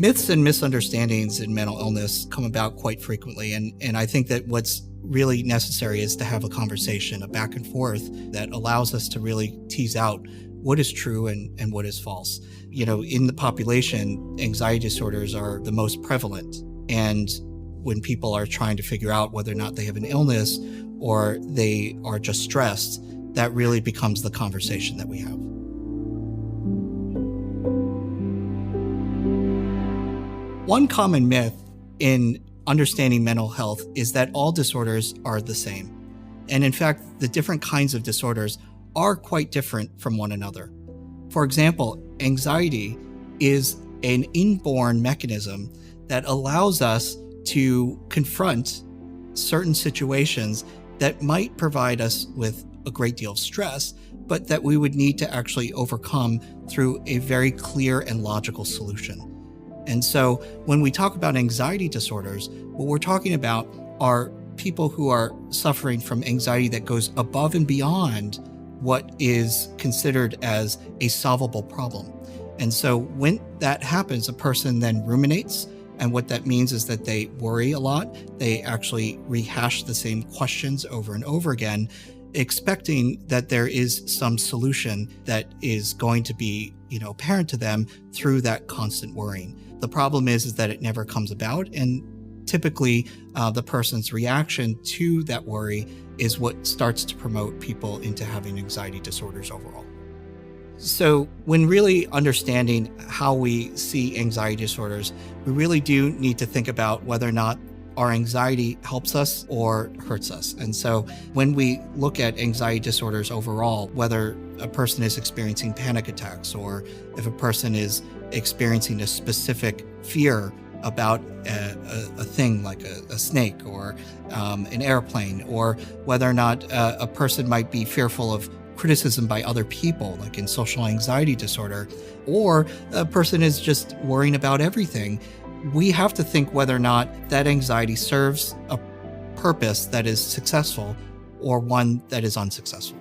Myths and misunderstandings in mental illness come about quite frequently, and I think that what's really necessary is to have a conversation, a back and forth that allows us to really tease out what is true and what is false. In the population, anxiety disorders are the most prevalent. And when people are trying to figure out whether or not they have an illness or they are just stressed, that really becomes the conversation that we have. One common myth in understanding mental health is that all disorders are the same. And in fact, the different kinds of disorders are quite different from one another. For example, anxiety is an inborn mechanism that allows us to confront certain situations that might provide us with a great deal of stress, but that we would need to actually overcome through a very clear and logical solution. And so when we talk about anxiety disorders, what we're talking about are people who are suffering from anxiety that goes above and beyond what is considered as a solvable problem. And so when that happens, a person then ruminates. And what that means is that they worry a lot. They actually rehash the same questions over and over again, expecting that there is some solution that is going to be, apparent to them through that constant worrying. The problem is that it never comes about. And typically, the person's reaction to that worry is what starts to promote people into having anxiety disorders overall. So when really understanding how we see anxiety disorders, we really do need to think about whether or not our anxiety helps us or hurts us. And so when we look at anxiety disorders overall, whether a person is experiencing panic attacks or if a person is experiencing a specific fear about a thing like a snake or an airplane, or whether or not a person might be fearful of criticism by other people, like in social anxiety disorder, or a person is just worrying about everything, we have to think whether or not that anxiety serves a purpose that is successful or one that is unsuccessful.